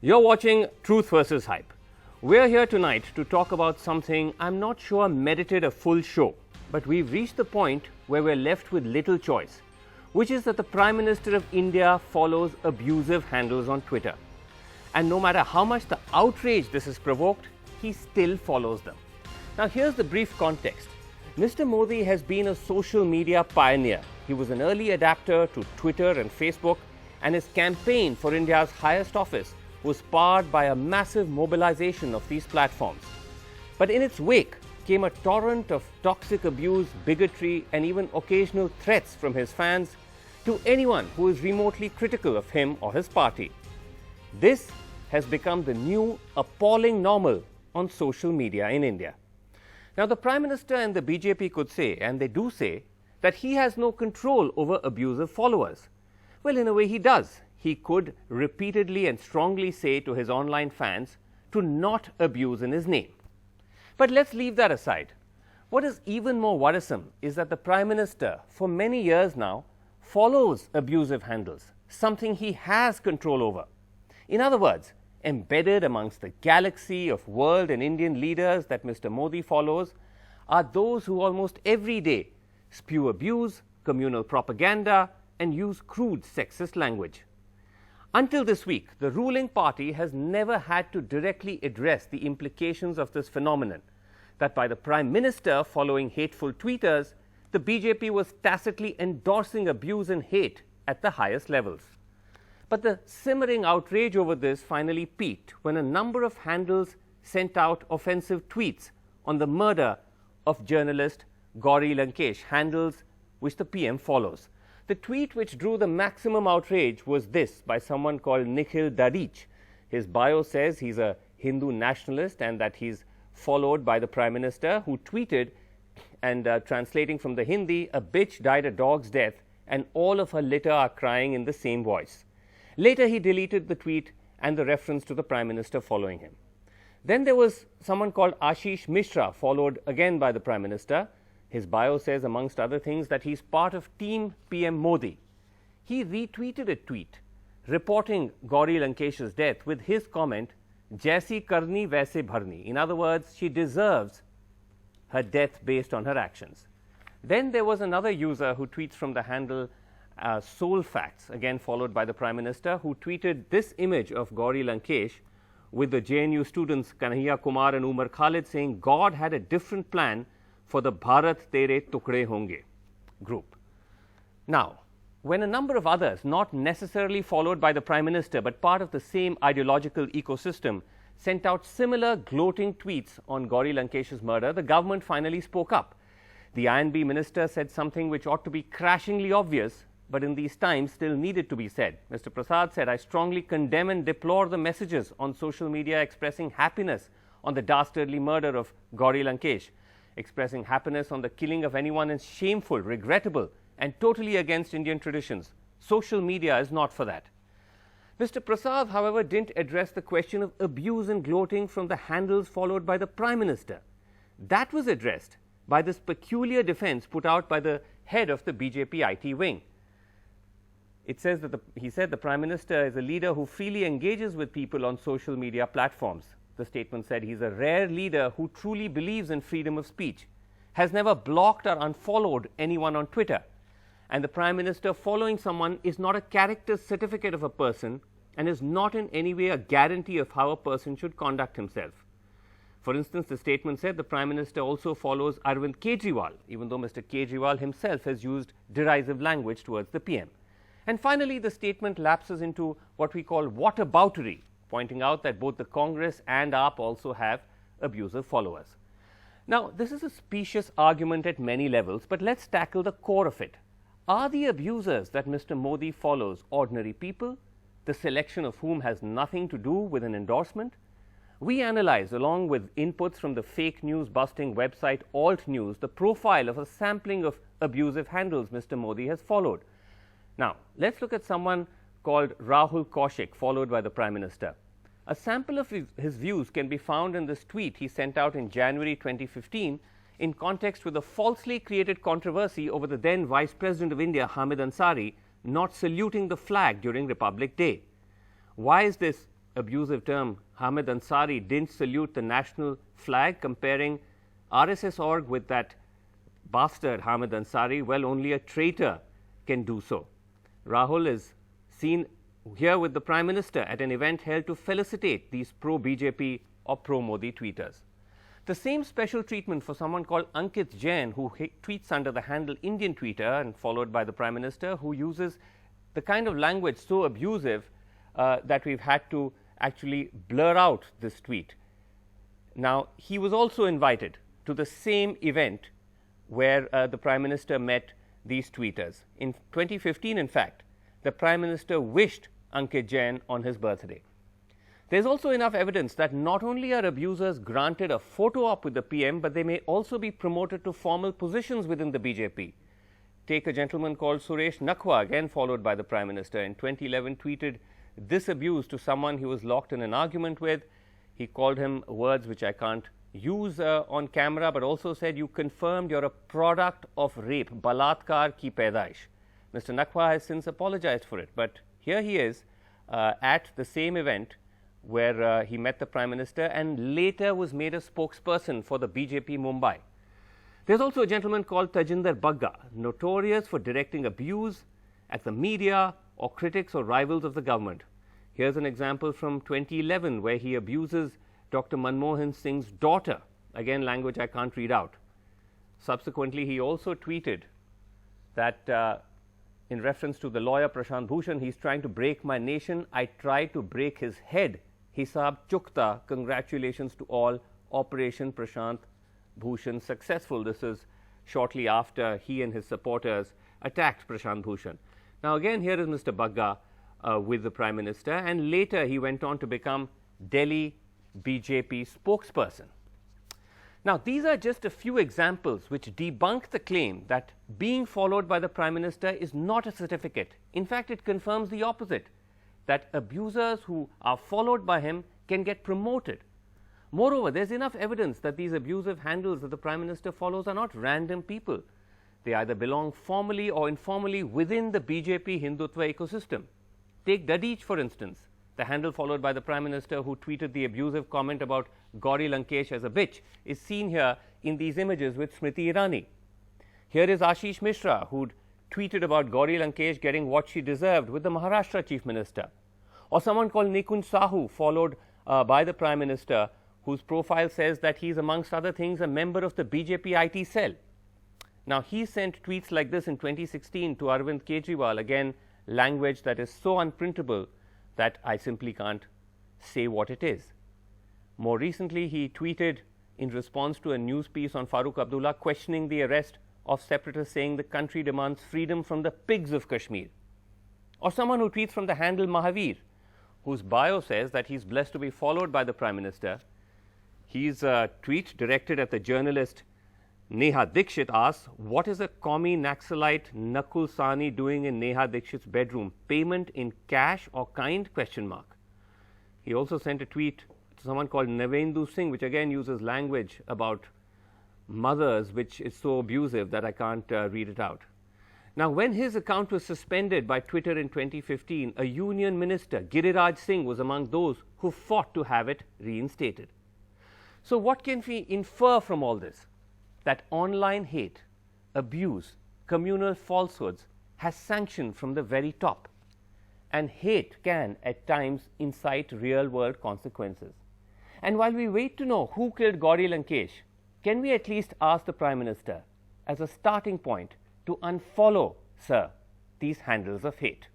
You're watching Truth versus Hype. We're here tonight to talk about something I'm not sure merited a full show, but we've reached the point where we're left with little choice, which is that the Prime Minister of India follows abusive handles on Twitter. And no matter how much the outrage this has provoked, he still follows them. Now, here's the brief context. Mr. Modi has been a social media pioneer. He was an early adapter to Twitter and Facebook, and his campaign for India's highest office was powered by a massive mobilization of these platforms. But in its wake came a torrent of toxic abuse, bigotry, and even occasional threats from his fans to anyone who is remotely critical of him or his party. This has become the new appalling normal on social media in India. Now, the Prime Minister and the BJP could say, and they do say, that he has no control over abusive followers. Well, in a way he does. He could repeatedly and strongly say to his online fans to not abuse in his name. But let's leave that aside. What is even more worrisome is that the Prime Minister, for many years now, follows abusive handles, something he has control over. In other words, embedded amongst the galaxy of world and Indian leaders that Mr. Modi follows are those who almost every day spew abuse, communal propaganda, and use crude sexist language. Until this week, the ruling party has never had to directly address the implications of this phenomenon, that by the Prime Minister following hateful tweeters, the BJP was tacitly endorsing abuse and hate at the highest levels. But the simmering outrage over this finally peaked when a number of handles sent out offensive tweets on the murder of journalist Gauri Lankesh, handles which the PM follows. The tweet which drew the maximum outrage was this by someone called Nikhil Darich. His bio says he's a Hindu nationalist and that he's followed by the Prime Minister, who tweeted, and translating from the Hindi, "A bitch died a dog's death and all of her litter are crying in the same voice." Later, he deleted the tweet and the reference to the Prime Minister following him. Then there was someone called Ashish Mishra, followed again by the Prime Minister. His bio says, amongst other things, that he's part of Team PM Modi. He retweeted a tweet reporting Gauri Lankesh's death with his comment, "Jaisi karni vaise bharni." In other words, she deserves her death based on her actions. Then there was another user who tweets from the handle Soul Facts, again followed by the Prime Minister, who tweeted this image of Gauri Lankesh with the JNU students Kanhaiya Kumar and Umar Khalid saying, "God had a different plan for the Bharat Tere Tukde Honge group." Now, when a number of others, not necessarily followed by the Prime Minister but part of the same ideological ecosystem, sent out similar gloating tweets on Gauri Lankesh's murder, the government finally spoke up. The INB minister said something which ought to be crashingly obvious, but in these times still needed to be said. Mr. Prasad said, "I strongly condemn and deplore the messages on social media expressing happiness on the dastardly murder of Gauri Lankesh. Expressing happiness on the killing of anyone is shameful, regrettable, and totally against Indian traditions. Social media is not for that." Mr. Prasad, however, didn't address the question of abuse and gloating from the handles followed by the Prime Minister. That was addressed by this peculiar defense put out by the head of the BJP IT wing. It says that he said the Prime Minister is a leader who freely engages with people on social media platforms. The statement said he's a rare leader who truly believes in freedom of speech, has never blocked or unfollowed anyone on Twitter. And the Prime Minister following someone is not a character certificate of a person and is not in any way a guarantee of how a person should conduct himself. For instance, the statement said the Prime Minister also follows Arvind Kejriwal, even though Mr. Kejriwal himself has used derisive language towards the PM. And finally, the statement lapses into what we call whataboutery, pointing out that both the Congress and AAP also have abusive followers. Now, this is a specious argument at many levels, but let's tackle the core of it. Are the abusers that Mr. Modi follows ordinary people, the selection of whom has nothing to do with an endorsement? We analyze, along with inputs from the fake news busting website Alt News, the profile of a sampling of abusive handles Mr. Modi has followed. Now, let's look at someone called Rahul Kaushik, followed by the Prime Minister. A sample of his views can be found in this tweet he sent out in January 2015 in context with a falsely created controversy over the then Vice President of India, Hamid Ansari, not saluting the flag during Republic Day. Why is this abusive term, Hamid Ansari didn't salute the national flag, comparing RSS org with that bastard Hamid Ansari. Well, only a traitor can do so. Rahul is seen here with the Prime Minister at an event held to felicitate these pro-BJP or pro-Modi tweeters. The same special treatment for someone called Ankit Jain, who tweets under the handle Indian Tweeter and followed by the Prime Minister, who uses the kind of language so abusive that we've had to actually blur out this tweet. Now, he was also invited to the same event where the Prime Minister met these tweeters. In 2015, in fact, the Prime Minister wished Ankit Jain on his birthday. There's also enough evidence that not only are abusers granted a photo op with the PM, but they may also be promoted to formal positions within the BJP. Take a gentleman called Suresh Nakhwa, again followed by the Prime Minister. In 2011, tweeted this abuse to someone he was locked in an argument with. He called him words which I can't use on camera, but also said, "You confirmed you're a product of rape, balatkar ki paidaish." Mr. Nakhwa has since apologized for it, but here he is at the same event where he met the Prime Minister and later was made a spokesperson for the BJP Mumbai. There's also a gentleman called Tajinder Bagga, notorious for directing abuse at the media or critics or rivals of the government. Here's an example from 2011 where he abuses Dr. Manmohan Singh's daughter, again language I can't read out. Subsequently, he also tweeted that in reference to the lawyer Prashant Bhushan, he's trying to break my nation. I tried to break his head. Hisab chukta. Congratulations to all. Operation Prashant Bhushan successful. This is shortly after he and his supporters attacked Prashant Bhushan. Now, again, here is Mr. Bagga with the Prime Minister, and later he went on to become Delhi BJP spokesperson. Now, these are just a few examples which debunk the claim that being followed by the Prime Minister is not a certificate. In fact, it confirms the opposite, that abusers who are followed by him can get promoted. Moreover, there's enough evidence that these abusive handles that the Prime Minister follows are not random people. They either belong formally or informally within the BJP Hindutva ecosystem. Take Dadich, for instance, the handle followed by the Prime Minister who tweeted the abusive comment about Gauri Lankesh as a bitch, is seen here in these images with Smriti Irani. Here is Ashish Mishra, who tweeted about Gauri Lankesh getting what she deserved with the Maharashtra Chief Minister. Or someone called Nikunj Sahu, followed by the Prime Minister, whose profile says that he is, amongst other things, a member of the BJP IT cell. Now, he sent tweets like this in 2016 to Arvind Kejriwal, again, language that is so unprintable that I simply can't say what it is. More recently, he tweeted in response to a news piece on Farooq Abdullah questioning the arrest of separatists, saying the country demands freedom from the pigs of Kashmir. Or someone who tweets from the handle Mahavir, whose bio says that he's blessed to be followed by the Prime Minister. His tweet directed at the journalist Neha Dikshit asks, "What is a commie Naxalite Nakul Sahni doing in Neha Dikshit's bedroom? Payment in cash or kind?" ? He also sent a tweet to someone called Navendu Singh, which again uses language about mothers, which is so abusive that I can't read it out. Now, when his account was suspended by Twitter in 2015, a union minister, Giriraj Singh, was among those who fought to have it reinstated. So, what can we infer from all this? That online hate, abuse, communal falsehoods has sanction from the very top, and hate can at times incite real-world consequences. And while we wait to know who killed Gauri Lankesh, can we at least ask the Prime Minister, as a starting point, to unfollow, sir, these handles of hate?